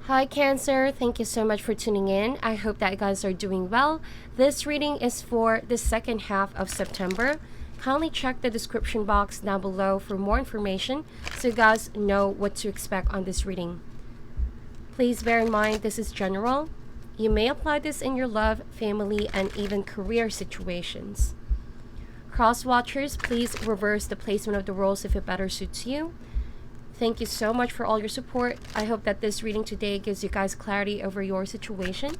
Hi Cancer, thank you so much for tuning in. I hope that you guys are doing well. This reading is for the second half of September. Kindly check the description box down below for more information so you guys know what to expect on this reading. Please bear in mind this is general. You may apply this in your love, family, and even career situations. Cross watchers, please reverse the placement of the roles if it better suits you. Thank you so much for all your support. I hope that this reading today gives you guys clarity over your situation.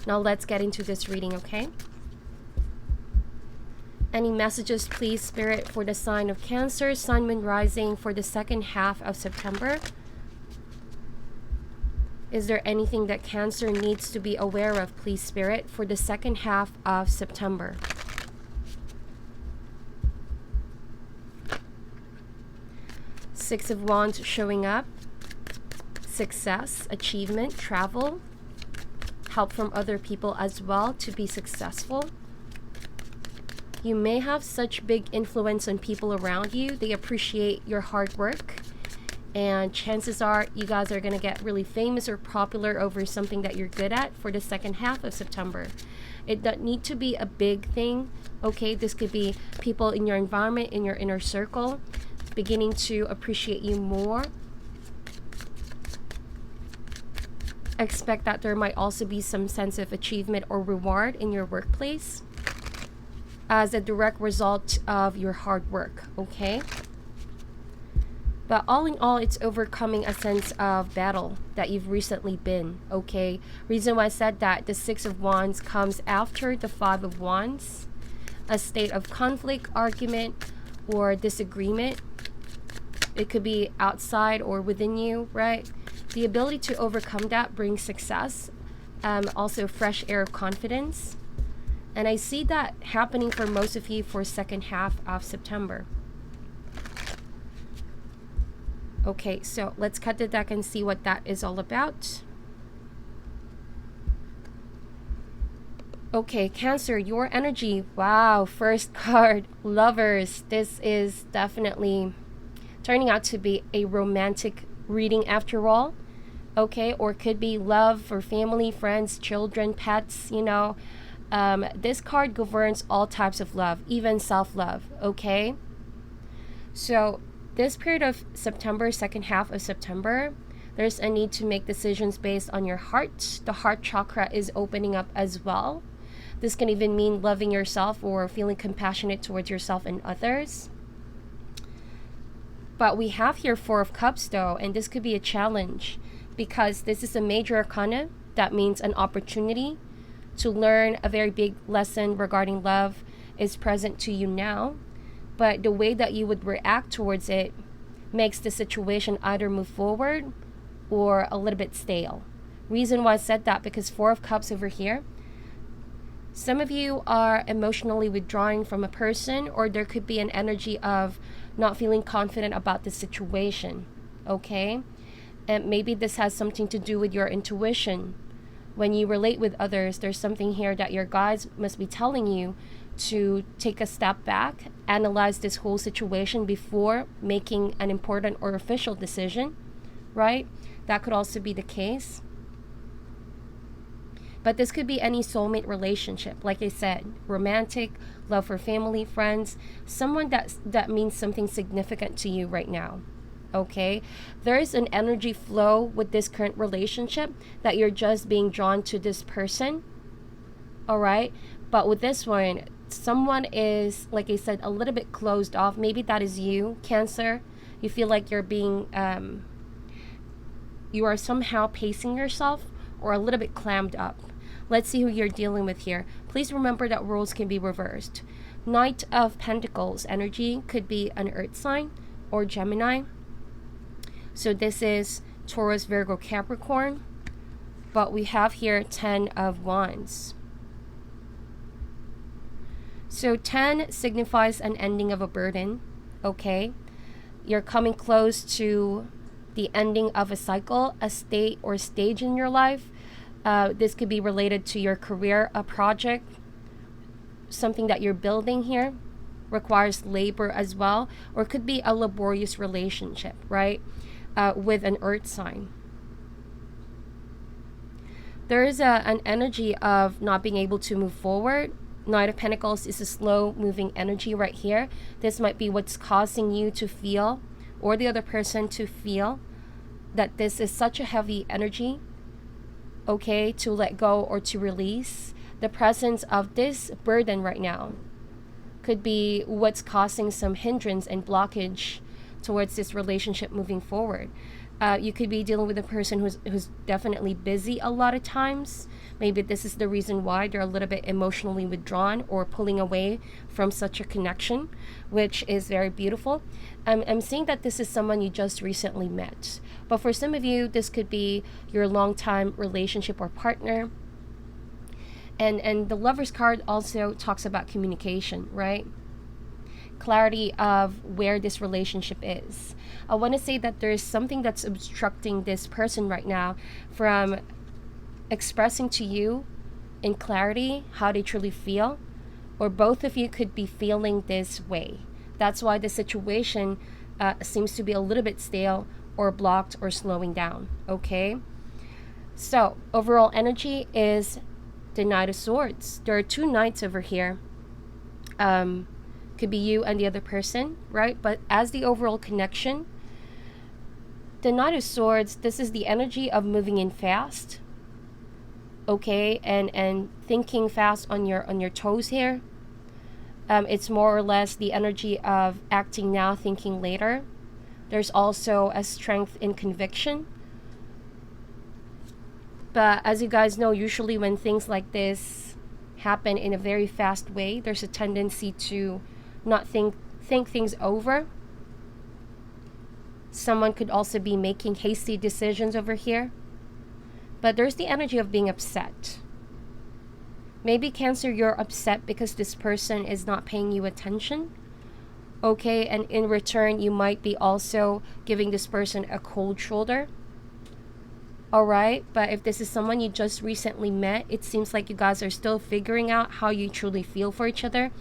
Now let's get into this reading, okay? Any messages, please, Spirit, for the sign of Cancer, Sun, Moon, Rising for the second half of September? Is there anything that Cancer needs to be aware of, please, Spirit, for the second half of September? Six of Wands showing up. Success, achievement, travel, help from other people as well to be successful. You may have such big influence on people around you. They appreciate your hard work. And chances are you guys are going to get really famous or popular over something that you're good at for the second half of September. It doesn't need to be a big thing, okay? This could be people in your environment, in your inner circle, beginning to appreciate you more. Expect that there might also be some sense of achievement or reward in your workplace as a direct result of your hard work, okay? But all in all, it's overcoming a sense of battle that you've recently been, okay? Reason why I said that, the Six of Wands comes after the Five of Wands, a state of conflict, argument, or disagreement. It could be outside or within you, right? The ability to overcome that brings success, also fresh air of confidence. And I see that happening for most of you for second half of September. Okay, so let's cut the deck and see what that is all about. Okay, Cancer, your energy. Wow, first card, Lovers. This is definitely turning out to be a romantic reading after all, okay? Or could be love for family, friends, children, pets, you know. This card governs all types of love, even self-love, okay? So this period of September, second half of September, there's a need to make decisions based on your heart. The heart chakra is opening up as well. This can even mean loving yourself or feeling compassionate towards yourself and others. But we have here Four of Cups though, and this could be a challenge because this is a major arcana. That means an opportunity to learn a very big lesson regarding love is present to you now. But the way that you would react towards it makes the situation either move forward or a little bit stale. Reason why I said that, because Four of Cups over here, some of you are emotionally withdrawing from a person, or there could be an energy of not feeling confident about the situation, okay? And maybe this has something to do with your intuition. When you relate with others, there's something here that your guides must be telling you to take a step back, analyze this whole situation before making an important or official decision, right? That could also be the case. But this could be any soulmate relationship. Like I said, romantic, love for family, friends, someone that means something significant to you right now. Okay? There is an energy flow with this current relationship that you're just being drawn to this person. All right? But with this one, someone is, like I said, a little bit closed off. Maybe that is you, Cancer. You feel like you're being, you are somehow pacing yourself or a little bit clammed up. Let's see who you're dealing with here. Please remember that roles can be reversed. Knight of Pentacles energy could be an earth sign or Gemini. So this is Taurus, Virgo, Capricorn. But we have here 10 of Wands. So 10 signifies an ending of a burden, okay? You're coming close to the ending of a cycle, a state or stage in your life. This could be related to your career, a project, something that you're building here. requires labor as well, or could be a laborious relationship, right? With an earth sign. there is an energy of not being able to move forward. Knight of Pentacles is a slow moving energy right here. This might be what's causing you to feel, or the other person to feel, that this is such a heavy energy, okay, to let go or to release. The presence of this burden right now could be what's causing some hindrance and blockage towards this relationship moving forward. You could be dealing with a person who's definitely busy a lot of times. Maybe this is the reason why they're a little bit emotionally withdrawn or pulling away from such a connection, which is very beautiful. I'm seeing that this is someone you just recently met. But for some of you, this could be your long-time relationship or partner. And the Lover's card also talks about communication, right? Clarity of where this relationship is. I want to say that there's something that's obstructing this person right now from expressing to you in clarity how they truly feel, or both of you could be feeling this way. That's why the situation seems to be a little bit stale or blocked or slowing down, okay? So overall energy is the Knight of Swords. There are two knights over here. Could be you and the other person, right? But as the overall connection, the Knight of Swords, this is the energy of moving in fast, okay, and thinking fast on your toes here. It's more or less the energy of acting now, thinking later. There's also a strength in conviction. But as you guys know, usually when things like this happen in a very fast way, there's a tendency to not think things over. Someone could also be making hasty decisions over here. But there's the energy of being upset. Maybe Cancer, you're upset because this person is not paying you attention. Okay, and in return, you might be also giving this person a cold shoulder. Alright, but if this is someone you just recently met, it seems like you guys are still figuring out how you truly feel for each other.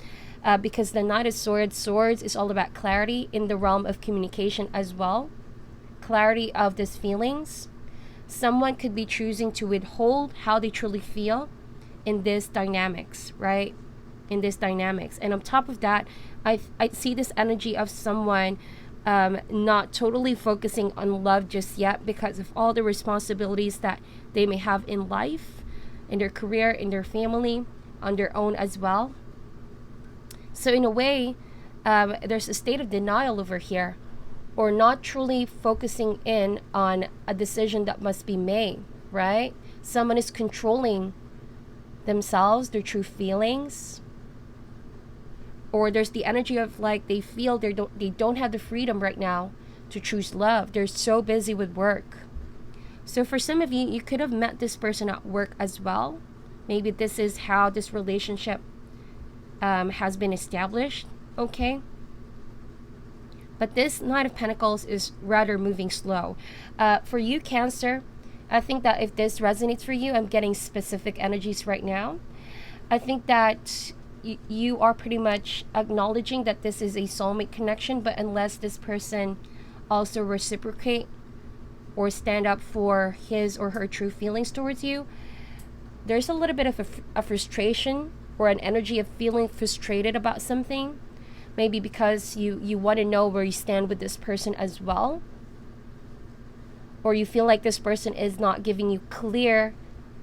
Because the Knight of Swords is all about clarity in the realm of communication as well. Clarity of these feelings. Someone could be choosing to withhold how they truly feel in this dynamics, right? In this dynamics. And on top of that, I see this energy of someone not totally focusing on love just yet because of all the responsibilities that they may have in life, in their career, in their family, on their own as well. So in a way, there's a state of denial over here, or not truly focusing in on a decision that must be made, right? Someone is controlling themselves, their true feelings, or there's the energy of like they feel they don't have the freedom right now to choose love. They're so busy with work. So for some of you, you could have met this person at work as well. Maybe this is how this relationship has been established, okay? But this Knight of Pentacles is rather moving slow. For you, Cancer, I think that if this resonates for you, I'm getting specific energies right now. I think that you are pretty much acknowledging that this is a soulmate connection, but unless this person also reciprocate or stand up for his or her true feelings towards you, there's a little bit of a frustration or an energy of feeling frustrated about something. Maybe because you want to know where you stand with this person as well. Or you feel like this person is not giving you clear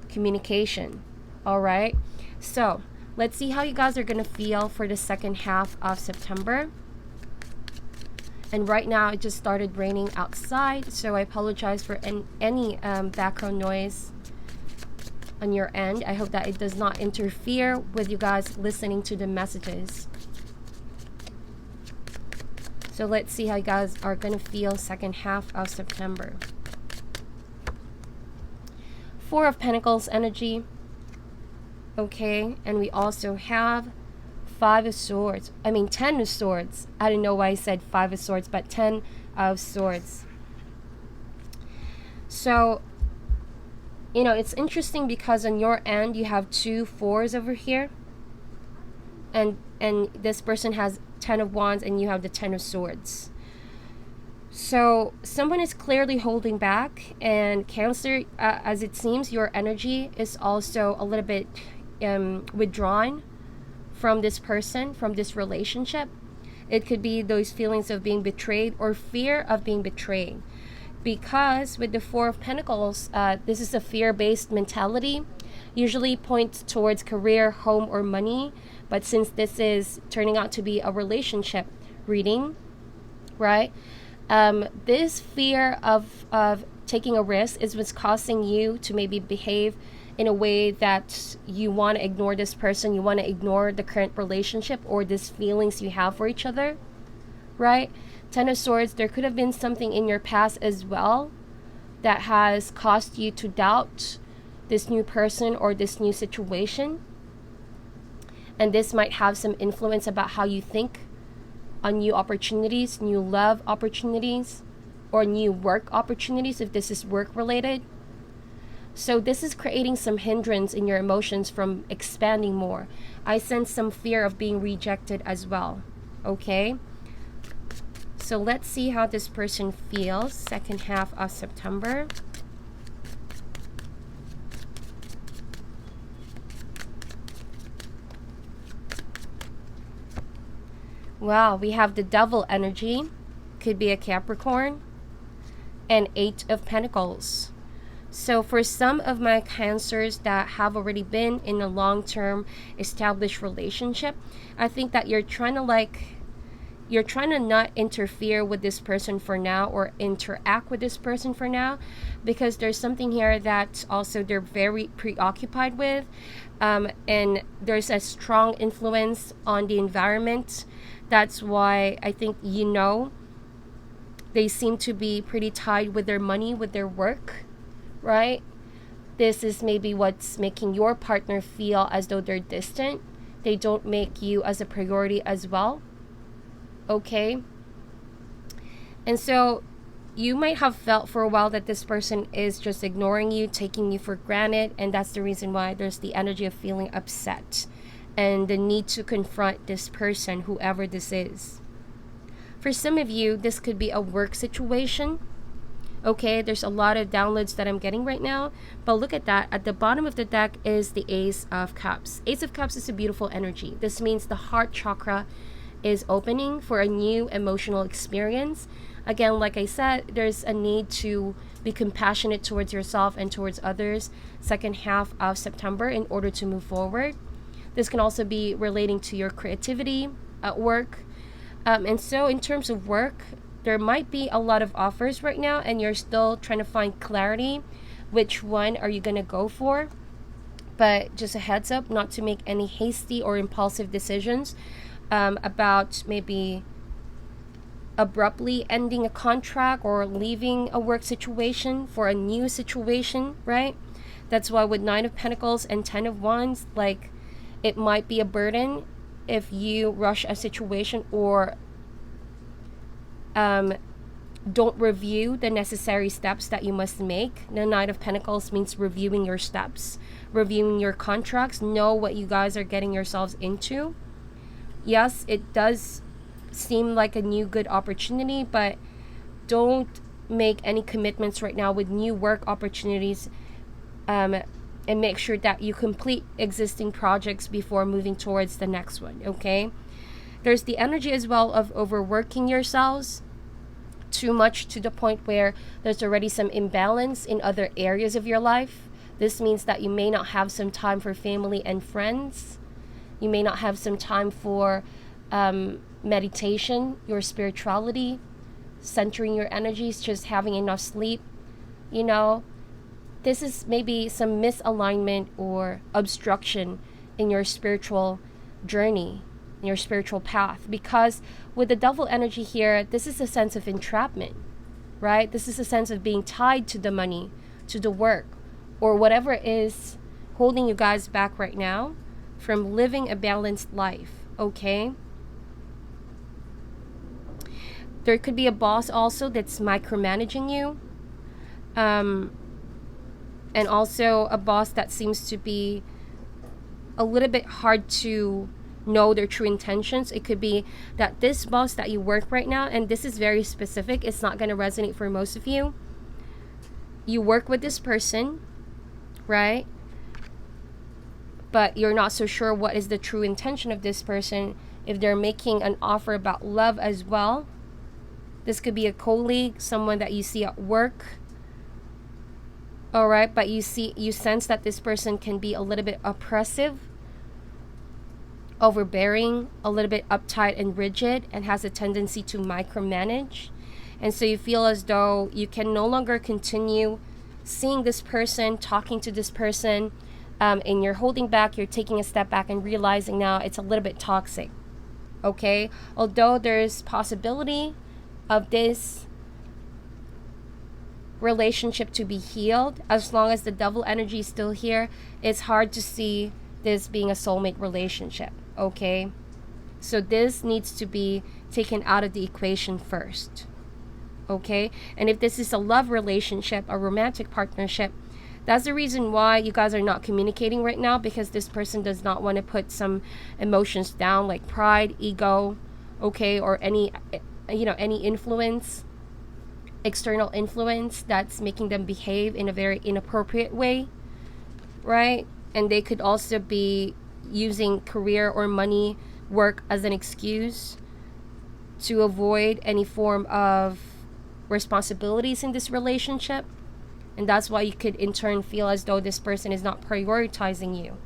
communication. Alright? So, let's see how you guys are going to feel for the second half of September. And right now, it just started raining outside. So, I apologize for any background noise on your end. I hope that it does not interfere with you guys listening to the messages. So let's see how you guys are going to feel second half of September. Four of Pentacles energy. Okay, and we also have 5 of Swords. 10 of Swords. I don't know why I said 5 of Swords, but 10 of Swords. So, you know, it's interesting because on your end, you have 2 4s over here. And this person has 10 of Wands and you have the 10 of Swords. So someone is clearly holding back, and Cancer, as it seems, your energy is also a little bit withdrawn from this person, from this relationship. It could be those feelings of being betrayed or fear of being betrayed. Because with the Four of Pentacles, this is a fear-based mentality, usually points towards career, home, or money. But since this is turning out to be a relationship reading, right? This fear of taking a risk is what's causing you to maybe behave in a way that you want to ignore this person, you want to ignore the current relationship or these feelings you have for each other, right? Ten of Swords, there could have been something in your past as well that has caused you to doubt this new person or this new situation. And this might have some influence about how you think on new opportunities, new love opportunities, or new work opportunities if this is work related. So this is creating some hindrance in your emotions from expanding more. I sense some fear of being rejected as well. Okay? So let's see how this person feels second half of September. Wow, we have the Devil energy. Could be a Capricorn. And Eight of Pentacles. So for some of my Cancers that have already been in a long-term established relationship, I think that you're trying to not interfere with this person for now or interact with this person for now, because there's something here that also they're very preoccupied with, and there's a strong influence on the environment. That's why I think they seem to be pretty tied with their money, with their work, right? This is maybe what's making your partner feel as though they're distant. They don't make you as a priority as well. Okay? And so you might have felt for a while that this person is just ignoring you, taking you for granted, and that's the reason why there's the energy of feeling upset and the need to confront this person, whoever this is. For some of you, this could be a work situation. Okay, there's a lot of downloads that I'm getting right now, but look at that. At the bottom of the deck is the Ace of Cups. Ace of Cups is a beautiful energy. This means the heart chakra is opening for a new emotional experience. Again, like I said, there's a need to be compassionate towards yourself and towards others second half of September in order to move forward. This can also be relating to your creativity at work. And so in terms of work, there might be a lot of offers right now and you're still trying to find clarity. Which one are you going to go for? But just a heads up, not to make any hasty or impulsive decisions about maybe abruptly ending a contract or leaving a work situation for a new situation, right? That's why with 9 of Pentacles and 10 of Wands, like, it might be a burden if you rush a situation or don't review the necessary steps that you must make. The 9 of Pentacles means reviewing your steps, reviewing your contracts, know what you guys are getting yourselves into. Yes, it does seem like a new good opportunity, but don't make any commitments right now with new work opportunities, and make sure that you complete existing projects before moving towards the next one, okay? There's the energy as well of overworking yourselves too much to the point where there's already some imbalance in other areas of your life. This means that you may not have some time for family and friends. You may not have some time for meditation, your spirituality, centering your energies, just having enough sleep. This is maybe some misalignment or obstruction in your spiritual journey, in your spiritual path. Because with the Devil energy here, this is a sense of entrapment, right? This is a sense of being tied to the money, to the work, or whatever is holding you guys back right now from living a balanced life, okay? There could be a boss also that's micromanaging you. And also a boss that seems to be a little bit hard to know their true intentions. It could be that this boss that you work right now, and this is very specific, it's not going to resonate for most of you. You work with this person, right? But you're not so sure what is the true intention of this person. If they're making an offer about love as well, this could be a colleague, someone that you see at work. All right, but you sense that this person can be a little bit oppressive, overbearing, a little bit uptight and rigid, and has a tendency to micromanage. And so you feel as though you can no longer continue seeing this person, talking to this person, and you're holding back, you're taking a step back and realizing now it's a little bit toxic. Okay, although there's possibility of this relationship to be healed, as long as the devil energy is still here, it's hard to see this being a soulmate relationship. Okay, so this needs to be taken out of the equation first. Okay, and if this is a love relationship, a romantic partnership, that's the reason why you guys are not communicating right now, because this person does not want to put some emotions down, like pride, ego, okay, or any influence, external influence that's making them behave in a very inappropriate way, right? And they could also be using career or money, work as an excuse to avoid any form of responsibilities in this relationship. And that's why you could in turn feel as though this person is not prioritizing you.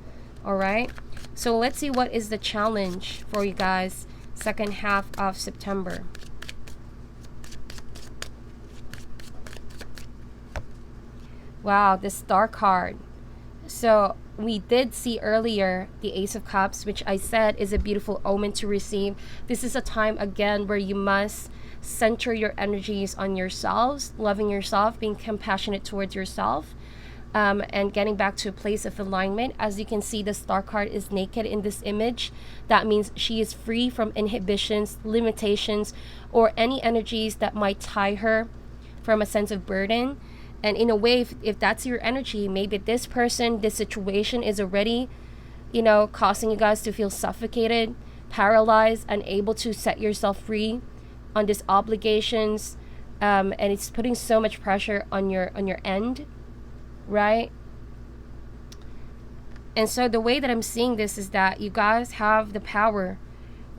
All right, so let's see what is the challenge for you guys second half of September. Wow, the Star card. So we did see earlier the Ace of Cups, which I said is a beautiful omen to receive. This is a time again where you must center your energies on yourselves, loving yourself, being compassionate towards yourself, and getting back to a place of alignment. As you can see, the Star card is naked in this image. That means she is free from inhibitions, limitations, or any energies that might tie her from a sense of burden. And in a way, if that's your energy, maybe this person, this situation is already, causing you guys to feel suffocated, paralyzed, unable to set yourself free on these obligations, and it's putting so much pressure on your end, right? And so the way that I'm seeing this is that you guys have the power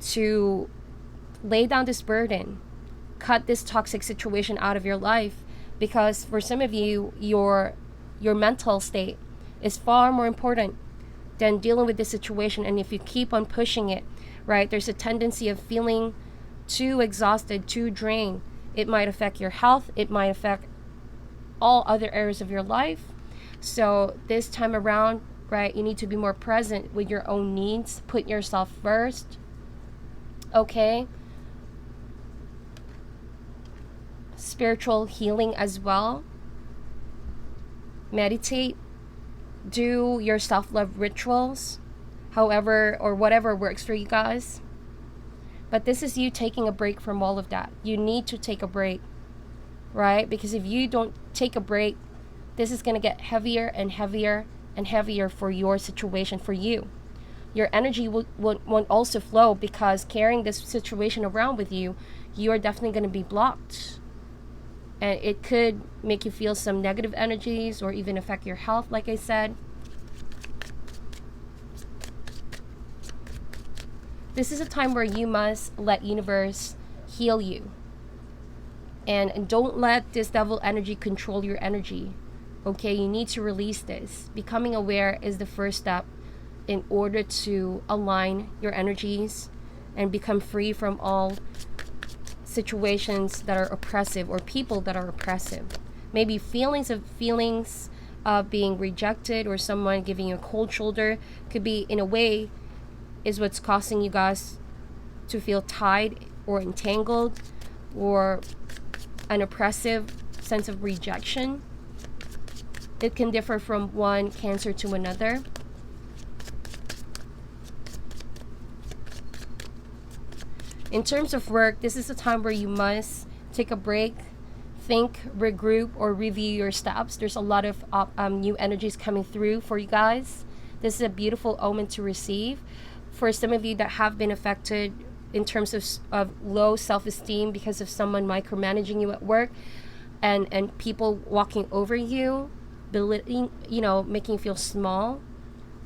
to lay down this burden, cut this toxic situation out of your life, because for some of you, your mental state is far more important than dealing with this situation. And if you keep on pushing it, right, there's a tendency of feeling too exhausted, too drained. It might affect your health. It might affect all other areas of your life. So this time around, right, you need to be more present with your own needs. Put yourself first. Okay. Spiritual healing as well. Meditate. Do your self-love rituals. However or whatever works for you guys. But this is you taking a break from all of that. You need to take a break, right? Because if you don't take a break, this is going to get heavier and heavier and heavier for your situation, for you. Your energy won't also flow, because carrying this situation around with you, you are definitely going to be blocked. And it could make you feel some negative energies or even affect your health, like I said. This is a time where you must let universe heal you. And don't let this devil energy control your energy. Okay, you need to release this. Becoming aware is the first step in order to align your energies and become free from all situations that are oppressive or people that are oppressive. Maybe feelings of being rejected or someone giving you a cold shoulder could be, in a way, is what's causing you guys to feel tied or entangled, or an oppressive sense of rejection. It can differ from one Cancer to another. In terms of work, this is a time where you must take a break, think, regroup, or review your steps. There's a lot of new energies coming through for you guys. This is a beautiful omen to receive. For some of you that have been affected in terms of low self-esteem because of someone micromanaging you at work, and people walking over you, belittling, making you feel small,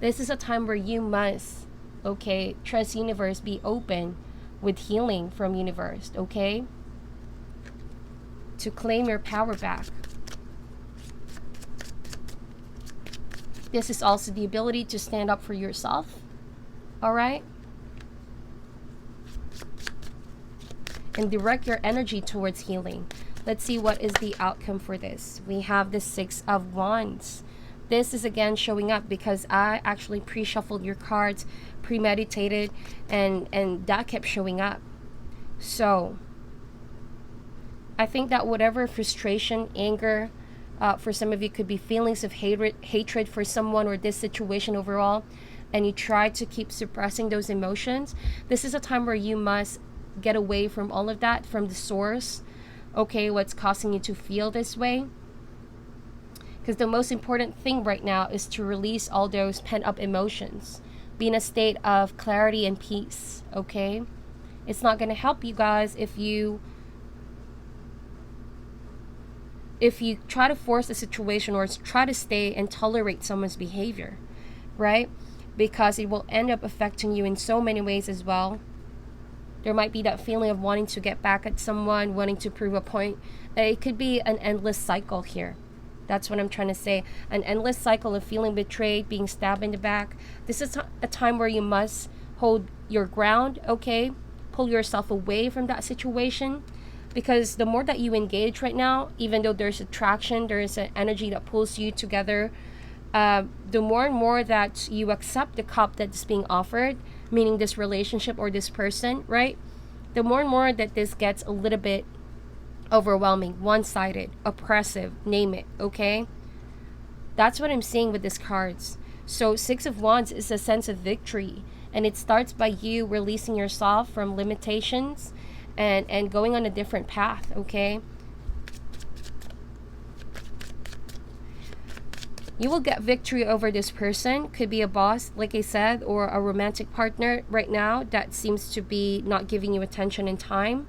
this is a time where you must, okay, trust universe, be open with healing from universe, okay, to claim your power back. This is also the ability to stand up for yourself, all right, and direct your energy towards healing. Let's see what is the outcome for this. We have the Six of Wands. This is again showing up because I actually pre-shuffled your cards, premeditated, and that kept showing up. So I think that whatever frustration, anger, for some of you could be feelings of hatred for someone or this situation overall, and you try to keep suppressing those emotions, this is a time where you must get away from all of that, from the source, okay, what's causing you to feel this way. Because the most important thing right now is to release all those pent-up emotions. Be in a state of clarity and peace, okay? It's not going to help you guys if you try to force a situation or try to stay and tolerate someone's behavior, right? Because it will end up affecting you in so many ways as well. There might be that feeling of wanting to get back at someone, wanting to prove a point. It could be an endless cycle here. That's what I'm trying to say. An endless cycle of feeling betrayed, being stabbed in the back. This is a time where you must hold your ground, okay? Pull yourself away from that situation. Because the more that you engage right now, even though there's attraction, there is an energy that pulls you together, the more and more that you accept the cup that's being offered, meaning this relationship or this person, right? The more and more that this gets a little bit overwhelming, one-sided, oppressive, name it, okay? That's what I'm seeing with these cards. So Six of Wands is a sense of victory, and it starts by you releasing yourself from limitations and going on a different path, okay? You will get victory over this person. Could be a boss, like I said, or a romantic partner right now that seems to be not giving you attention and time.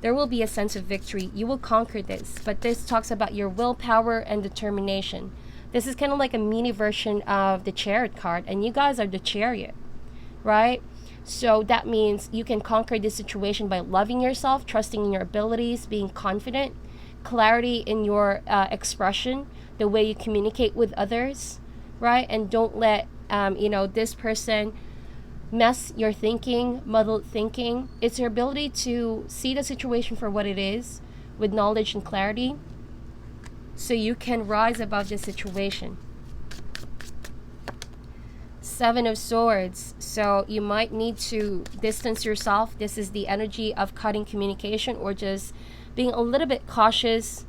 There will be a sense of victory. You will conquer this. But this talks about your willpower and determination. This is kind of like a mini version of the Chariot card. And you guys are the Chariot, right? So that means you can conquer this situation by loving yourself, trusting in your abilities, being confident, clarity in your expression, the way you communicate with others, right? And don't let, this person mess your thinking, muddled thinking. It's your ability to see the situation for what it is with knowledge and clarity so you can rise above the situation. Seven of Swords. So you might need to distance yourself. This is the energy of cutting communication or just being a little bit cautious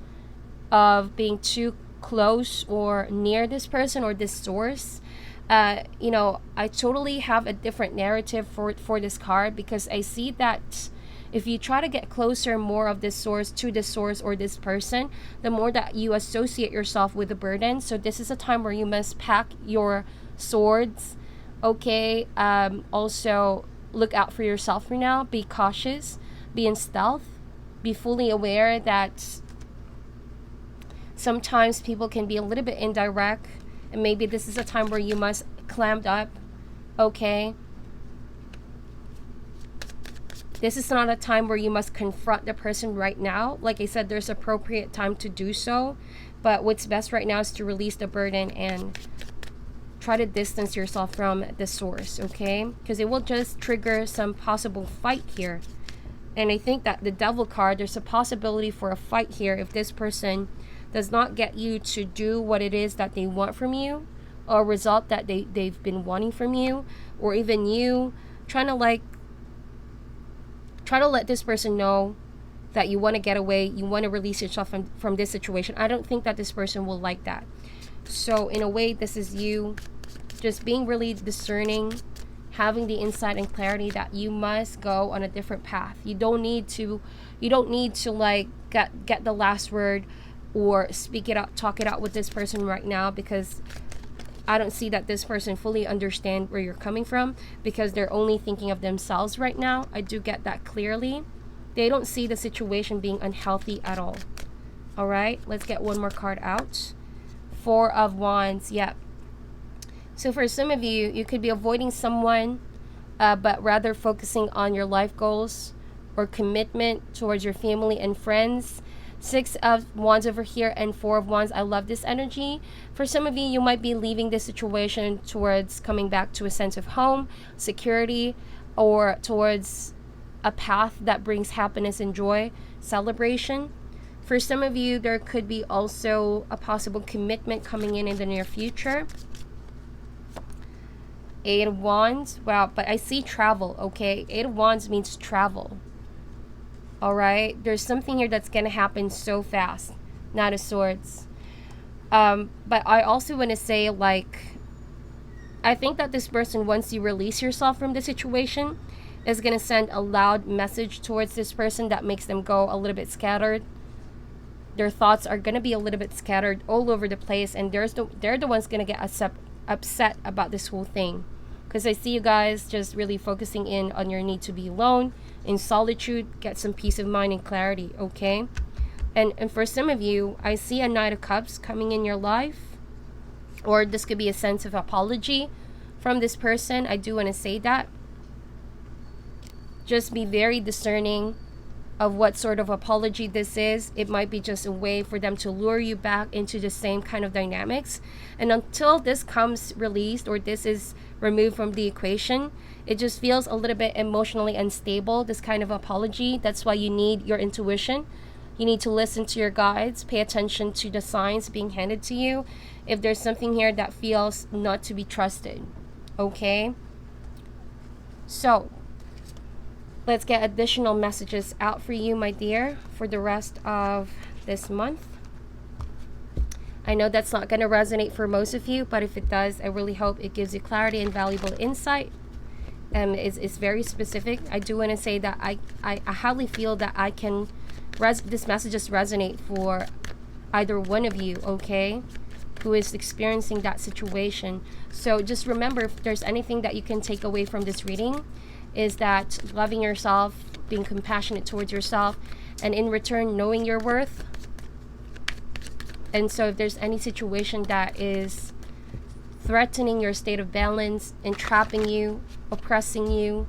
of being too close or near this person or this source. I totally have a different narrative for this card because I see that if you try to get closer more of this source to this source or this person, the more that you associate yourself with the burden. So this is a time where you must pack your swords, okay? Also look out for yourself for now. Be cautious, be in stealth, be fully aware that sometimes people can be a little bit indirect, and maybe this is a time where you must clamp up, okay? This is not a time where you must confront the person right now. Like I said, there's appropriate time to do so, but what's best right now is to release the burden and try to distance yourself from the source, okay? Because it will just trigger some possible fight here. And I think that the Devil card, there's a possibility for a fight here if this person does not get you to do what it is that they want from you, or a result that they've been wanting from you, or even you trying to let this person know that you want to get away, you want to release yourself from this situation. I don't think that this person will like that. So in a way, this is you just being really discerning, having the insight and clarity that you must go on a different path. You don't need to like get the last word or speak it out, talk it out with this person right now, because I don't see that this person fully understand where you're coming from, because they're only thinking of themselves right now. I do get that clearly. They don't see the situation being unhealthy at all. All right, let's get one more card out. Four of Wands. Yep. So for some of you, you could be avoiding someone, but rather focusing on your life goals or commitment towards your family and friends. Six of Wands over here and Four of Wands. I love this energy. For some of you, you might be leaving this situation towards coming back to a sense of home, security, or towards a path that brings happiness and joy, celebration. For some of you, there could be also a possible commitment coming in the near future. Eight of Wands. Wow, but I see travel, okay? Eight of Wands means travel. All right? There's something here that's going to happen so fast. Knight of Swords. But I also want to say, like, I think that this person, once you release yourself from the situation, is going to send a loud message towards this person that makes them go a little bit scattered. Their thoughts are going to be a little bit scattered all over the place, and they're the ones going to get upset about this whole thing, because I see you guys just really focusing in on your need to be alone, in solitude, get some peace of mind and clarity, okay? And for some of you, I see a Knight of Cups coming in your life, or this could be a sense of apology from this person. I do want to say that. Just be very discerning of what sort of apology this is. It might be just a way for them to lure you back into the same kind of dynamics. And until this comes released, or this is removed from the equation, it just feels a little bit emotionally unstable, this kind of apology. That's why you need your intuition. You need to listen to your guides, pay attention to the signs being handed to you if there's something here that feels not to be trusted, okay? So let's get additional messages out for you, my dear, for the rest of this month. I know that's not going to resonate for most of you, but if it does, I really hope it gives you clarity and valuable insight. It's very specific. I do want to say that I highly feel that I can this messages resonate for either one of you, okay, who is experiencing that situation. So just remember, if there's anything that you can take away from this reading, is that loving yourself, being compassionate towards yourself, and in return knowing your worth. And so if there's any situation that is threatening your state of balance, entrapping you, oppressing you,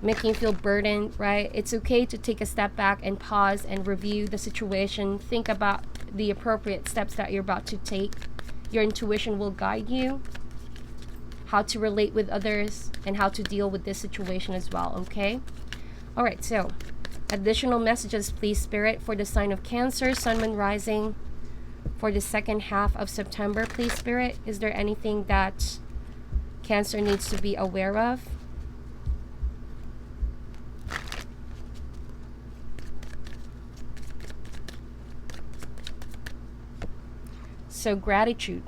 making you feel burdened, right? It's okay to take a step back and pause and review the situation. Think about the appropriate steps that you're about to take. Your intuition will guide you how to relate with others and how to deal with this situation as well, okay? All right, so additional messages, please, Spirit, for the sign of Cancer, Sun, Moon, Rising, for the second half of September, please, Spirit. Is there anything that Cancer needs to be aware of? So gratitude.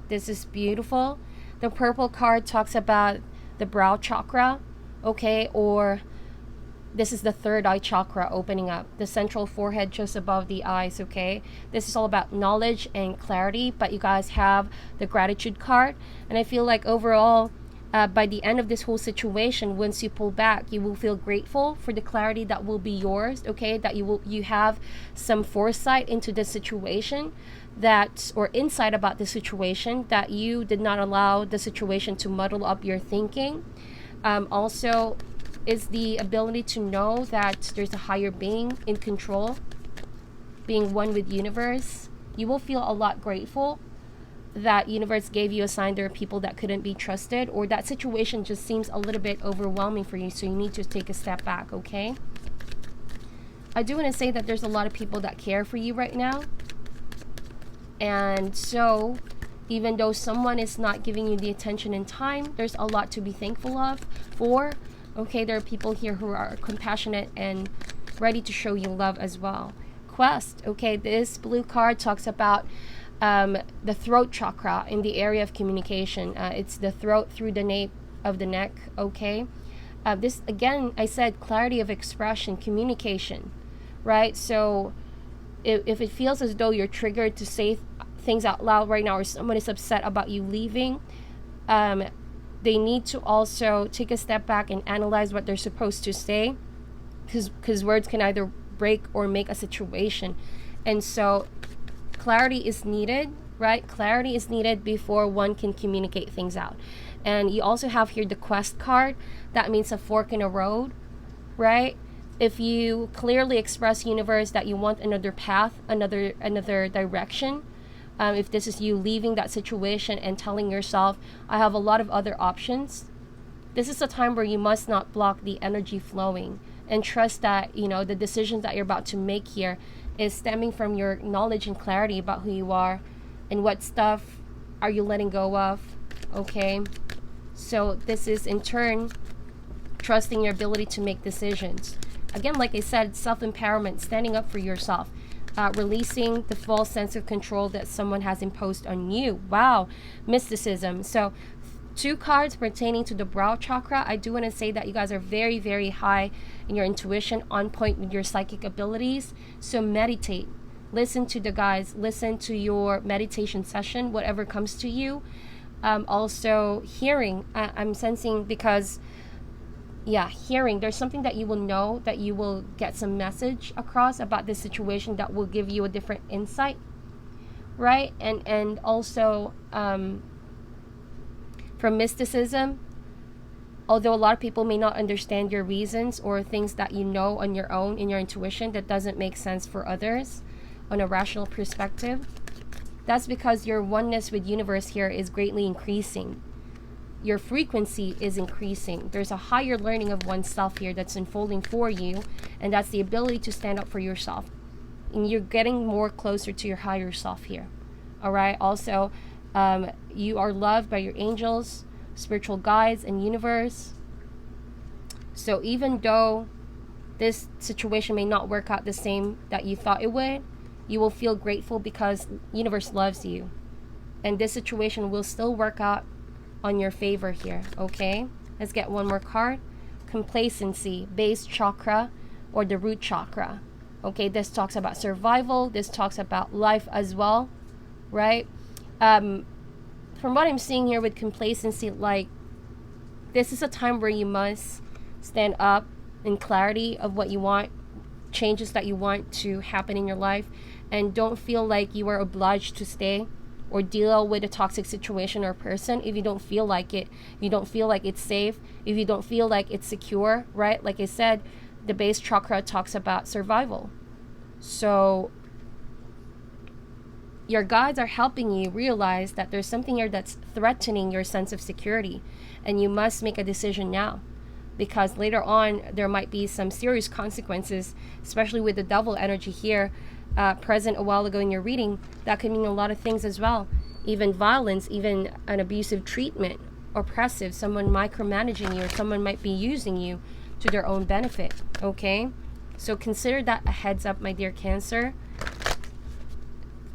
This is beautiful. The purple card talks about the brow chakra, okay, or this is the third eye chakra opening up, the central forehead just above the eyes, okay? This is all about knowledge and clarity, but you guys have the gratitude card, and I feel like overall, by the end of this whole situation, once you pull back, you will feel grateful for the clarity that will be yours, okay? That you have some foresight into this situation, that, or insight about the situation, that you did not allow the situation to muddle up your thinking. Also is the ability to know that there's a higher being in control, being one with universe. You will feel a lot grateful that universe gave you a sign there are people that couldn't be trusted, or that situation just seems a little bit overwhelming for you, so you need to take a step back, okay? I do want to say that there's a lot of people that care for you right now. And so, even though someone is not giving you the attention and time, there's a lot to be thankful for. Okay, there are people here who are compassionate and ready to show you love as well. Quest. Okay, this blue card talks about the throat chakra in the area of communication. It's the throat through the nape of the neck. Okay, this again, I said clarity of expression, communication, right? So if it feels as though you're triggered to say things out loud right now, or someone is upset about you leaving, they need to also take a step back and analyze what they're supposed to say, because words can either break or make a situation. And so clarity is needed, right? Clarity is needed before one can communicate things out. And you also have here the quest card. That means a fork in a road, right? If you clearly express, universe, that you want another path, another direction, if this is you leaving that situation and telling yourself, I have a lot of other options, this is a time where you must not block the energy flowing, and trust that, the decisions that you're about to make here is stemming from your knowledge and clarity about who you are and what stuff are you letting go of, okay? So this is in turn trusting your ability to make decisions. Again, like I said, self-empowerment, standing up for yourself, releasing the false sense of control that someone has imposed on you. Wow, mysticism. So 2 cards pertaining to the brow chakra. I do want to say that you guys are very, very high in your intuition, on point with your psychic abilities. So meditate. Listen to the guides. Listen to your meditation session, whatever comes to you. Also, hearing. I'm sensing, because, hearing. There's something that you will know, that you will get some message across about this situation that will give you a different insight, right? And also, from mysticism, although a lot of people may not understand your reasons or things that you know on your own in your intuition that doesn't make sense for others on a rational perspective, that's because your oneness with universe here is greatly increasing. Your frequency is increasing. There's a higher learning of oneself here that's unfolding for you, and that's the ability to stand up for yourself. And you're getting more closer to your higher self here. All right. Also, you are loved by your angels, spiritual guides, and universe. So even though this situation may not work out the same that you thought it would, you will feel grateful because universe loves you. And this situation will still work out on your favor here, okay? Let's get one more card. Complacency, base chakra, or the root chakra. Okay, this talks about survival. This talks about life as well, right? From what I'm seeing here with complacency, like, this is a time where you must stand up in clarity of what you want, changes that you want to happen in your life, and don't feel like you are obliged to stay or deal with a toxic situation or person if you don't feel like it. If you don't feel like it's safe, if you don't feel like it's secure, right? Like I said, the base chakra talks about survival. So your guides are helping you realize that there's something here that's threatening your sense of security, and you must make a decision now, because later on there might be some serious consequences, especially with the devil energy here present a while ago in your reading. That could mean a lot of things as well, even violence, even an abusive treatment, oppressive, someone micromanaging you, or someone might be using you to their own benefit, okay? So consider that a heads up, my dear Cancer.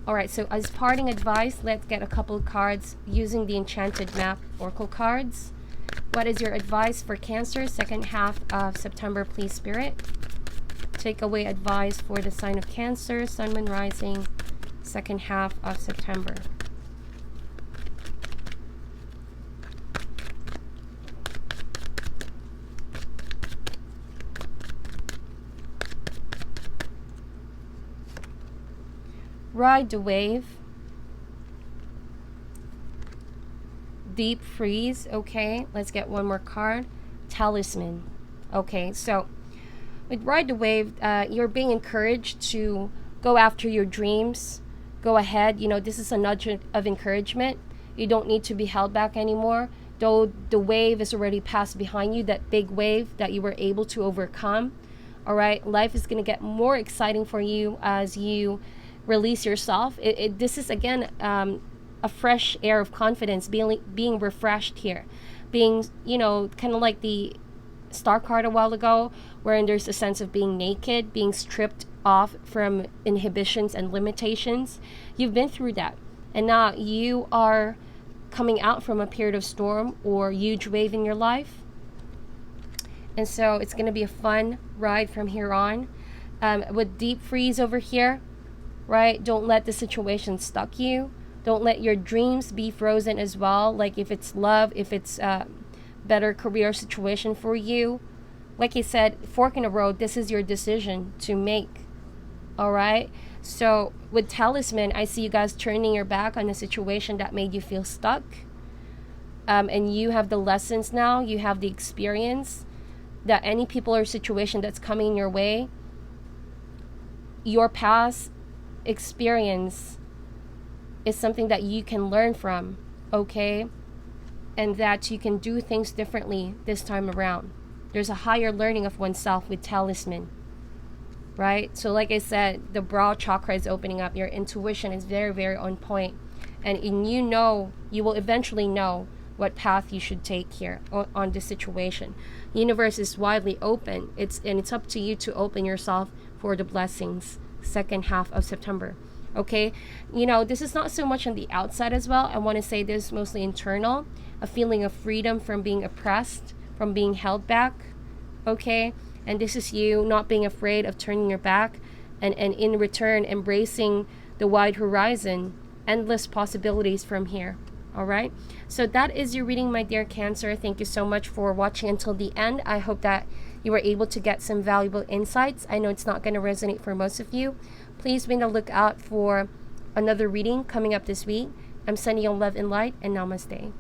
All right, so as parting advice, let's get a couple of cards using the Enchanted Map Oracle cards. What is your advice for Cancer, second half of September, please, Spirit? Takeaway advice for the sign of Cancer, Sun, Moon, Rising, second half of September. Ride the wave. Deep freeze. Okay, let's get one more card. Talisman. Okay, so with Ride the Wave, you're being encouraged to go after your dreams. Go ahead. You know, this is a nudge of encouragement. You don't need to be held back anymore. Though the wave is already passed behind you, that big wave that you were able to overcome. All right, life is going to get more exciting for you as you release yourself. This is, again, a fresh air of confidence, being refreshed here. Being, you know, kind of like the Star card a while ago, wherein there's a sense of being naked, being stripped off from inhibitions and limitations. You've been through that, and now you are coming out from a period of storm or huge wave in your life, and so it's going to be a fun ride from here on. With deep freeze over here, right? Don't let the situation stuck you. Don't let your dreams be frozen as well. Like if it's love, if it's a better career situation for you, like I said, fork in the road, this is your decision to make. All right. So with Talisman, I see you guys turning your back on the situation that made you feel stuck. And you have the lessons now, you have the experience that any people or situation that's coming your way, your past experience is something that you can learn from, okay? And that you can do things differently this time around. There's a higher learning of oneself with Talisman, right? So like I said, the brow chakra is opening up. Your intuition is very, very on point. And you will eventually know what path you should take here on this situation. The universe is widely open. It's up to you to open yourself for the blessings. Second half of September. Okay, this is not so much on the outside as well. I want to say this is mostly internal, a feeling of freedom from being oppressed, from being held back. Okay, and this is you not being afraid of turning your back, and in return embracing the wide horizon, endless possibilities from here. All right, so that is your reading, my dear Cancer. Thank you so much for watching until the end. I hope that you were able to get some valuable insights. I know it's not going to resonate for most of you. Please be on the lookout for another reading coming up this week. I'm sending you love and light, and namaste.